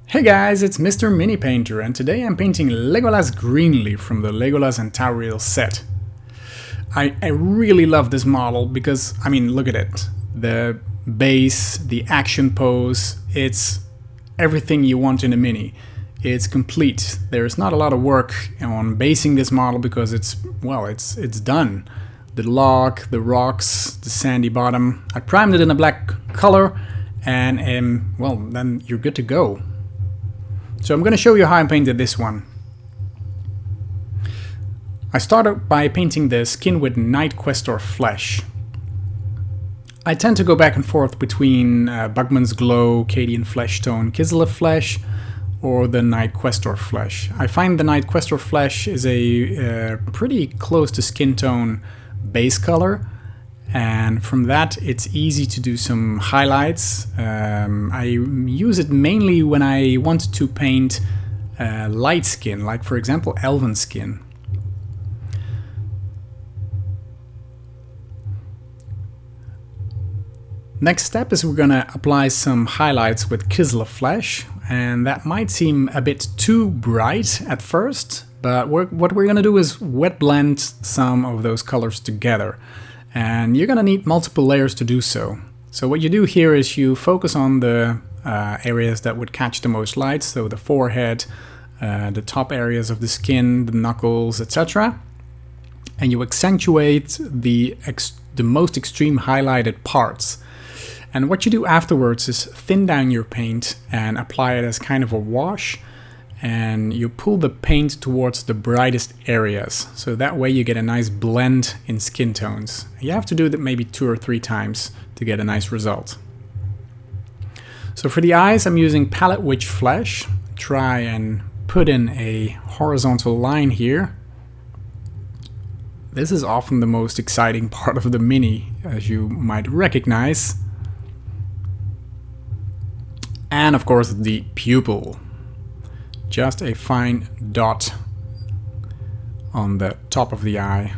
Hey guys, it's Mr. Mini Painter, and today I'm painting Legolas Greenleaf from the Legolas and Tauriel set. I really love this model because, I mean, look at it. The base, the action pose, it's everything you want in a mini. It's complete. There's not a lot of work on basing this model because it's done. The log, the rocks, the sandy bottom. I primed it in a black color and then you're good to go. So I'm going to show you how I painted this one. I started by painting the skin with Night Questor flesh. I tend to go back and forth between Bugman's Glow, Cadian Flesh Tone, Kislev flesh, or the Night Questor flesh. I find the Night Questor flesh is a pretty close to skin tone base color, and from that it's easy to do some highlights. I use it mainly when I want to paint light skin, like for example elven skin. Next step is we're gonna apply some highlights with Kislev flesh, and that might seem a bit too bright at first, but what we're gonna do is wet blend some of those colors together. And you're gonna need multiple layers to do so. So what you do here is you focus on the areas that would catch the most light, so the forehead, the top areas of the skin, the knuckles, etc. And you accentuate the most extreme highlighted parts. And what you do afterwards is thin down your paint and apply it as kind of a wash. And you pull the paint towards the brightest areas, so that way you get a nice blend in skin tones. You have to do that maybe 2 or 3 times to get a nice result. So for the eyes I'm using Palette Witch flesh. Try and put in a horizontal line here. This is often the most exciting part of the mini, as you might recognize. And of course the pupil. Just a fine dot on the top of the eye.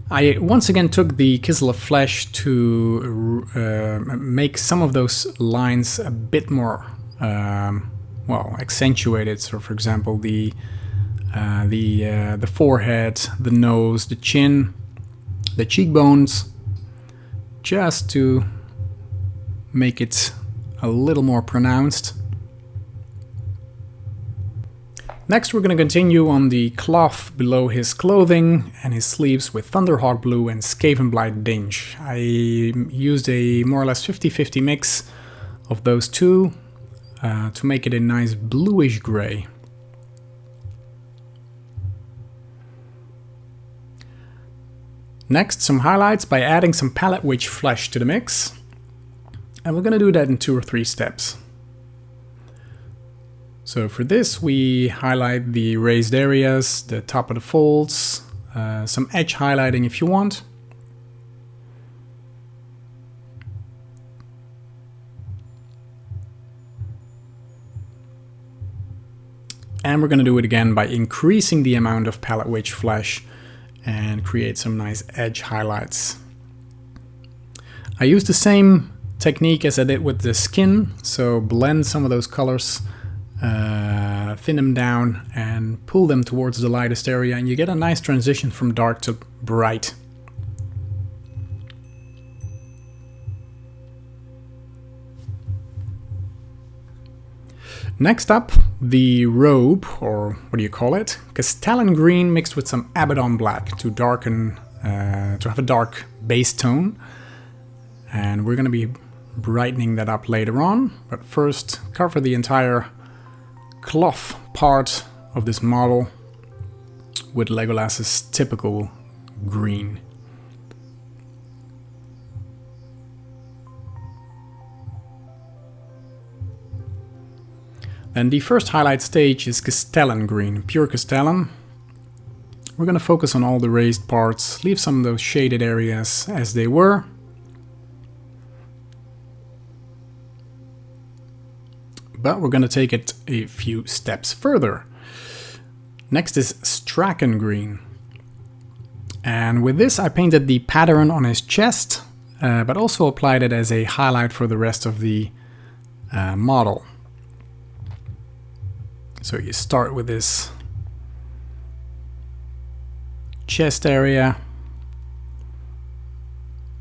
I once again took the Kislev flesh to make some of those lines a bit more accentuated. So for example the forehead, the nose, the chin, the cheekbones, just to make it a little more pronounced. Next we're going to continue on the cloth below his clothing and his sleeves with Thunderhawk Blue and Skavenblight Dinge. I used a more or less 50-50 mix of those two to make it a nice bluish gray. Next, some highlights by adding some Palette Witch flesh to the mix. And we're going to do that in 2 or 3 steps. So for this we highlight the raised areas, the top of the folds, some edge highlighting if you want. And we're going to do it again by increasing the amount of Palette Witch flesh and create some nice edge highlights. I use the same technique as I did with the skin, so blend some of those colors, thin them down and pull them towards the lightest area, and you get a nice transition from dark to bright. Next up, the robe, or what do you call it? Castellan green mixed with some Abaddon black to darken, to have a dark base tone. And we're going to be brightening that up later on, but first cover the entire cloth part of this model with Legolas's typical green. Then the first highlight stage is Castellan green, pure Castellan. We're going to focus on all the raised parts, leave some of those shaded areas as they were. But we're going to take it a few steps further. Next is Strachan green. And with this I painted the pattern on his chest but also applied it as a highlight for the rest of the model. So you start with this chest area,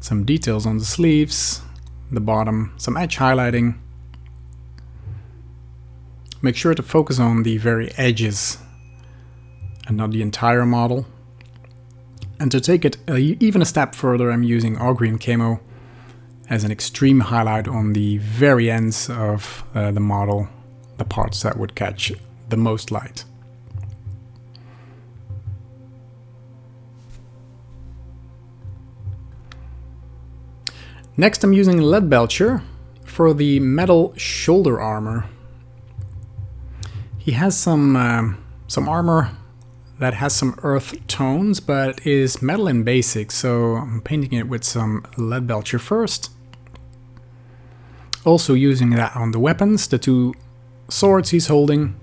some details on the sleeves, the bottom, some edge highlighting. Make sure to focus on the very edges and not the entire model. And to take it even a step further, I'm using all green camo as an extreme highlight on the very ends of the model, the parts that would catch the most light. Next, I'm using Leadbelcher for the metal shoulder armor. He has some armor that has some earth tones, but is metal in basic, so I'm painting it with some Leadbelcher first. Also using that on the weapons, the two swords he's holding.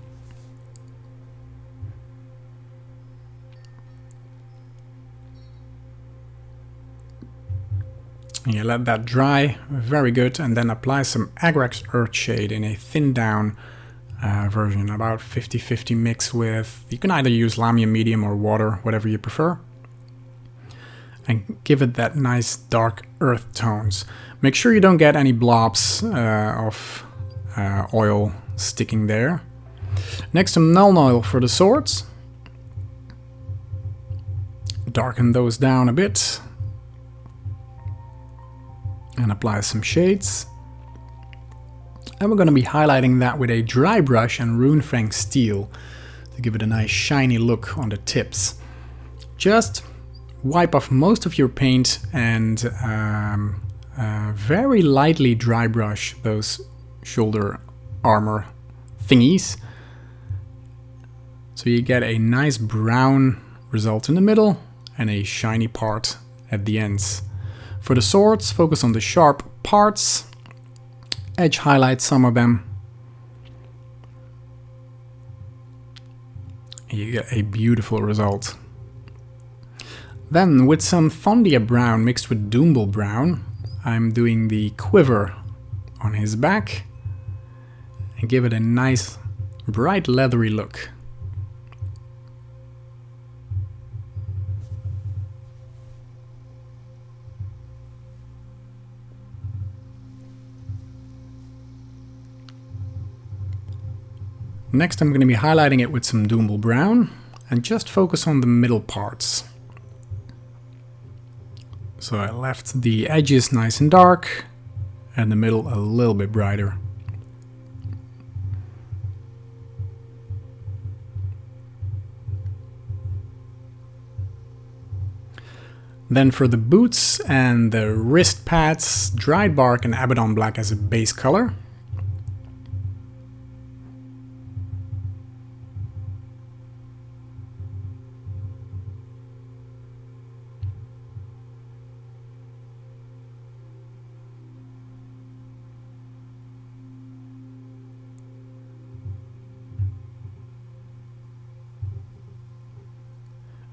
And you let that dry, very good, and then apply some Agrax Earthshade in a thin down version, about 50-50 mix with, you can either use Lamia medium or water, whatever you prefer. And give it that nice dark earth tones. Make sure you don't get any blobs of oil sticking there. Next, some Null Oil for the swords. Darken those down a bit. And apply some shades. And we're going to be highlighting that with a dry brush and Runefang steel to give it a nice shiny look on the tips. Just wipe off most of your paint and very lightly dry brush those shoulder armor thingies. So you get a nice brown result in the middle and a shiny part at the ends. For the swords, focus on the sharp parts, edge highlight some of them. You get a beautiful result. Then with some Fondia brown mixed with Doomble brown, I'm doing the quiver on his back and give it a nice bright leathery look. Next, I'm going to be highlighting it with some Doomble brown and just focus on the middle parts. So I left the edges nice and dark and the middle a little bit brighter. Then for the boots and the wrist pads, dried bark and Abaddon black as a base color.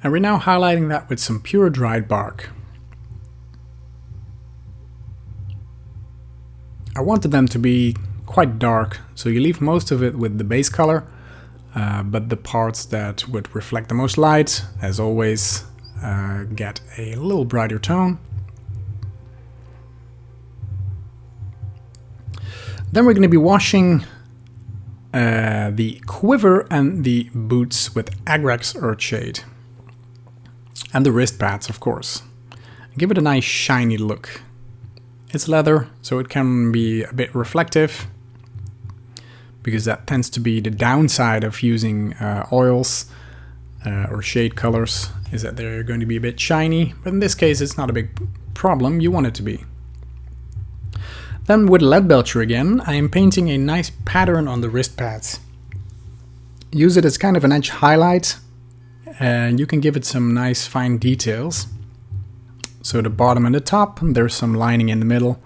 And we're now highlighting that with some pure dried bark. I wanted them to be quite dark, so you leave most of it with the base color, but the parts that would reflect the most light, as always, get a little brighter tone. Then we're going to be washing the quiver and the boots with Agrax Earthshade. And the wrist pads, of course. Give it a nice shiny look. It's leather, so it can be a bit reflective, because that tends to be the downside of using oils or shade colors, is that they're going to be a bit shiny, but in this case it's not a big problem, you want it to be. Then with Leadbelcher again, I am painting a nice pattern on the wrist pads. Use it as kind of an edge highlight, and you can give it some nice fine details. So the bottom and the top, there's some lining in the middle.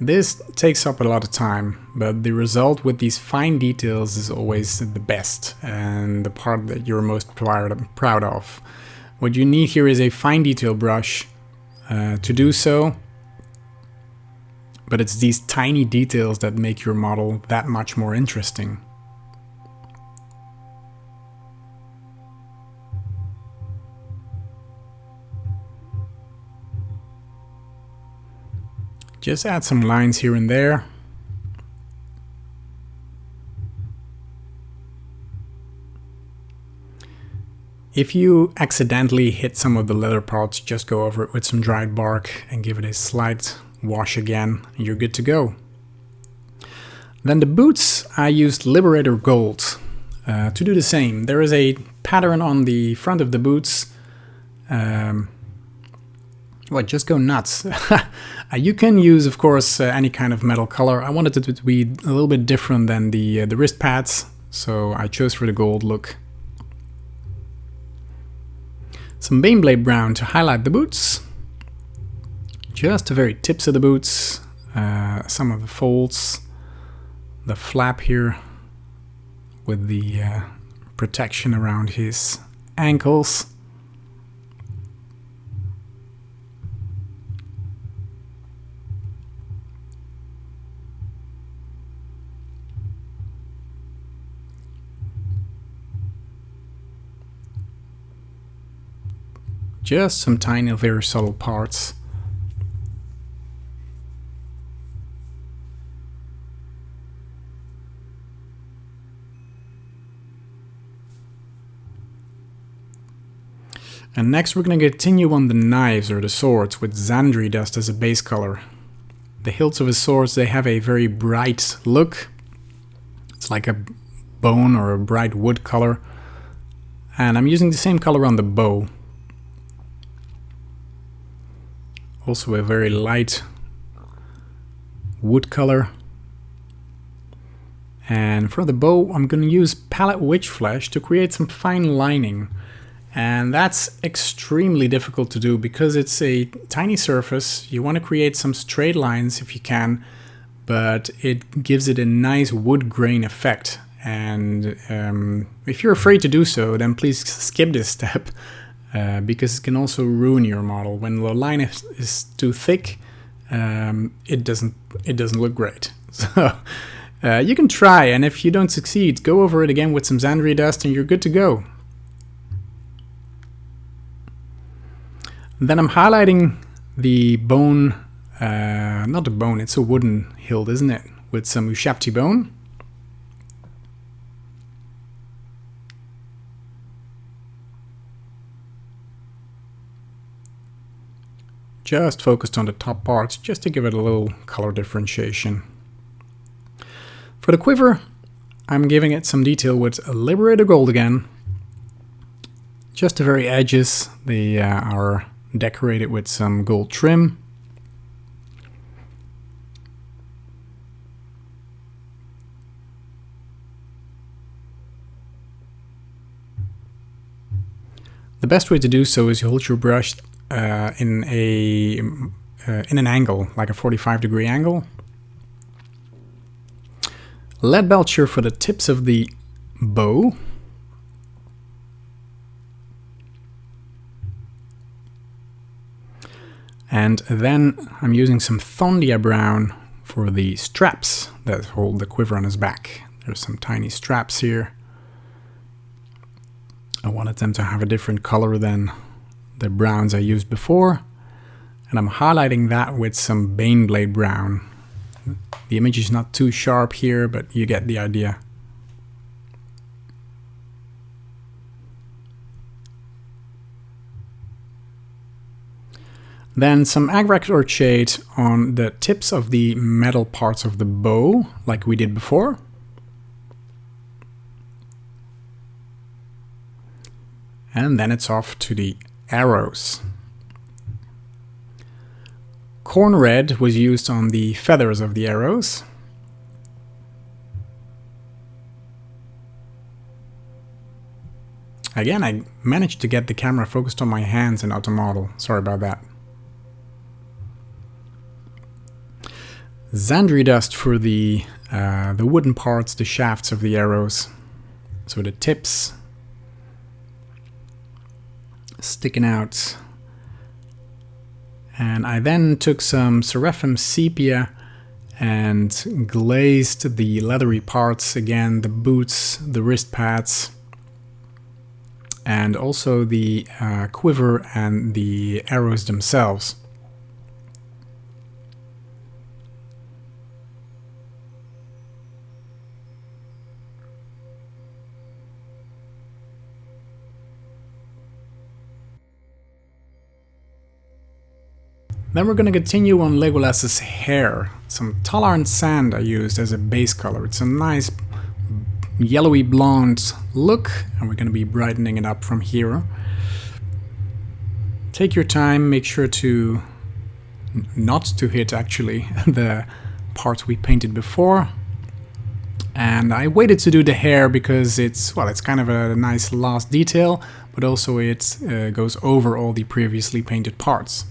This takes up a lot of time, but the result with these fine details is always the best and the part that you're most proud of. What you need here is a fine detail brush to do so, but it's these tiny details that make your model that much more interesting. Just add some lines here and there. If you accidentally hit some of the leather parts, just go over it with some dried bark and give it a slight wash again, and you're good to go. Then the boots, I used Liberator Gold to do the same. There is a pattern on the front of the boots. Well, just go nuts. You can use, of course, any kind of metal color. I wanted it to be a little bit different than the wrist pads, so I chose for the gold look. Some Baneblade Brown to highlight the boots. Just the very tips of the boots, some of the folds, the flap here with the protection around his ankles. Just some tiny, very subtle parts. And next we're going to continue on the knives or the swords with Xandri dust as a base color. The hilts of his swords, they have a very bright look. It's like a bone or a bright wood color. And I'm using the same color on the bow. Also a very light wood color. And for the bow, I'm going to use palette witch flesh to create some fine lining. And that's extremely difficult to do because it's a tiny surface. You want to create some straight lines if you can, but it gives it a nice wood grain effect. And if you're afraid to do so, then please skip this step. Because it can also ruin your model. When the line is too thick, it doesn't look great. So you can try, and if you don't succeed, go over it again with some Xandri dust, and you're good to go. Then I'm highlighting the bone, not the bone, it's a wooden hilt, isn't it? With some Ushabti bone. Just focused on the top parts, just to give it a little color differentiation. For the quiver, I'm giving it some detail with Liberator Gold again. Just the very edges, they are decorated with some gold trim. The best way to do so is you hold your brush in an angle, like a 45-degree angle. Lead belcher for the tips of the bow. And then I'm using some Thondia brown for the straps that hold the quiver on his back. There's some tiny straps here. I wanted them to have a different color than the browns I used before, and I'm highlighting that with some Baneblade Brown. The image is not too sharp here, but you get the idea. Then some Agrak or shade on the tips of the metal parts of the bow, like we did before. And then it's off to the arrows. Corn red was used on the feathers of the arrows. Again, I managed to get the camera focused on my hands and not the model. Sorry about that. Zandri dust for the wooden parts, the shafts of the arrows, so the tips sticking out. And I then took some Seraphim sepia and glazed the leathery parts again, the boots, the wrist pads, and also the quiver and the arrows themselves. Then we're going to continue on Legolas's hair. Some Tolkien sand I used as a base color. It's a nice yellowy blonde look, and we're going to be brightening it up from here. Take your time, make sure to not to hit actually the parts we painted before. And I waited to do the hair because it's kind of a nice last detail, but also it goes over all the previously painted parts.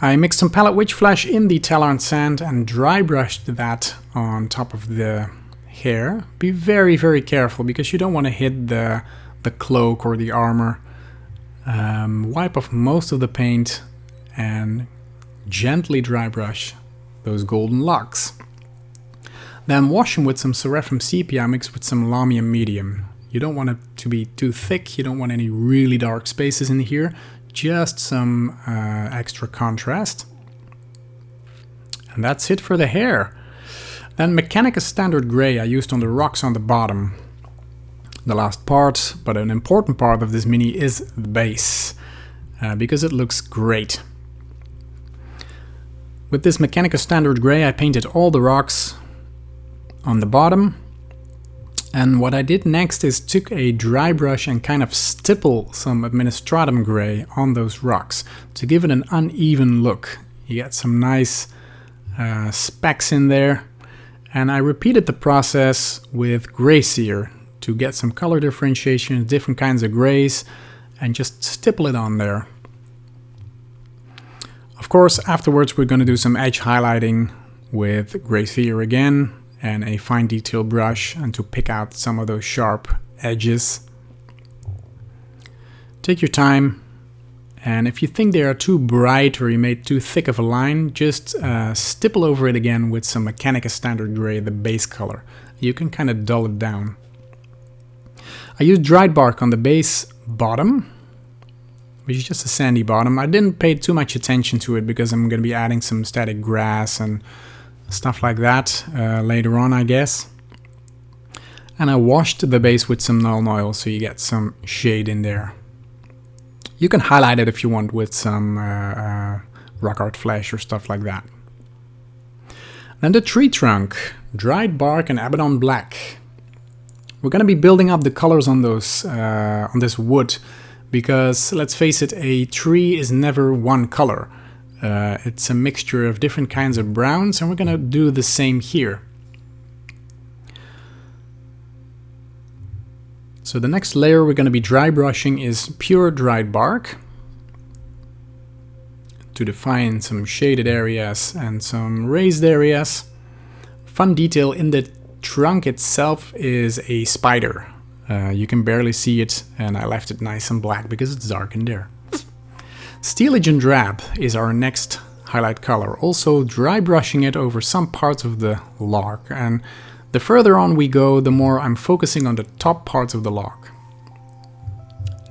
I mixed some palette witch flesh in the Tolkien sand and dry brushed that on top of the hair. Be very, very careful because you don't want to hit the cloak or the armor. Wipe off most of the paint and gently dry brush those golden locks. Then wash them with some Seraphim sepia mixed with some Lamium medium. You don't want it to be too thick, you don't want any really dark spaces in here. Just some extra contrast. And that's it for the hair. Then Mechanica Standard Grey I used on the rocks on the bottom. The last part, but an important part of this mini is the base, because it looks great. With this Mechanica Standard Grey I painted all the rocks on the bottom. And what I did next is took a dry brush and kind of stipple some Administratum Grey on those rocks to give it an uneven look. You get some nice specks in there. And I repeated the process with Grey Seer to get some color differentiation, different kinds of greys, and just stipple it on there. Of course, afterwards we're going to do some edge highlighting with Grey Seer again, and a fine detail brush, and to pick out some of those sharp edges. Take your time, and if you think they are too bright or you made too thick of a line, just stipple over it again with some Mechanica Standard Grey, the base color. You can kind of dull it down. I used dried bark on the base bottom, which is just a sandy bottom. I didn't pay too much attention to it because I'm going to be adding some static grass and stuff like that later on, I guess. And I washed the base with some Nuln Oil so you get some shade in there. You can highlight it if you want with some rock art flesh or stuff like that. Then the Treetrunk, dried bark and Abaddon black. We're going to be building up the colors on those on this wood because, let's face it, a tree is never one color. It's a mixture of different kinds of browns, and we're going to do the same here. So the next layer we're going to be dry brushing is pure dried bark to define some shaded areas and some raised areas. Fun detail in the trunk itself is a spider. You can barely see it, and I left it nice and black because it's dark in there. Steelage and Drab is our next highlight color, also dry brushing it over some parts of the log, and the further on we go, the more I'm focusing on the top parts of the log.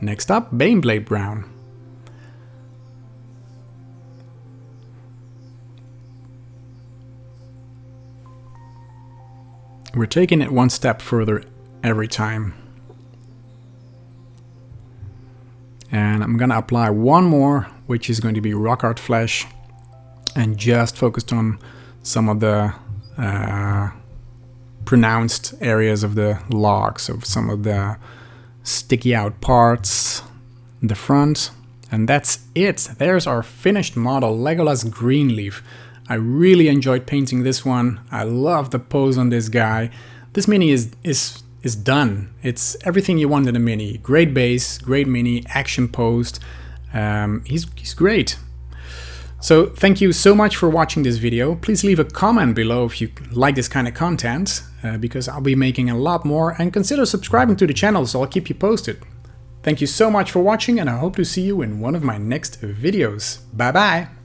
Next up, Baneblade Brown. We're taking it one step further every time. And I'm gonna apply one more, which is going to be rock art flesh, and just focused on some of the pronounced areas of the log, so some of the sticky out parts in the front. And that's it. There's our finished model, Legolas Greenleaf. I really enjoyed painting this one. I love the pose on this guy. This mini is done. It's everything you want in a mini. Great base, great mini, action posed. He's great. So thank you so much for watching this video. Please leave a comment below if you like this kind of content, because I'll be making a lot more, and consider subscribing to the channel so I'll keep you posted. Thank you so much for watching, and I hope to see you in one of my next videos. Bye bye!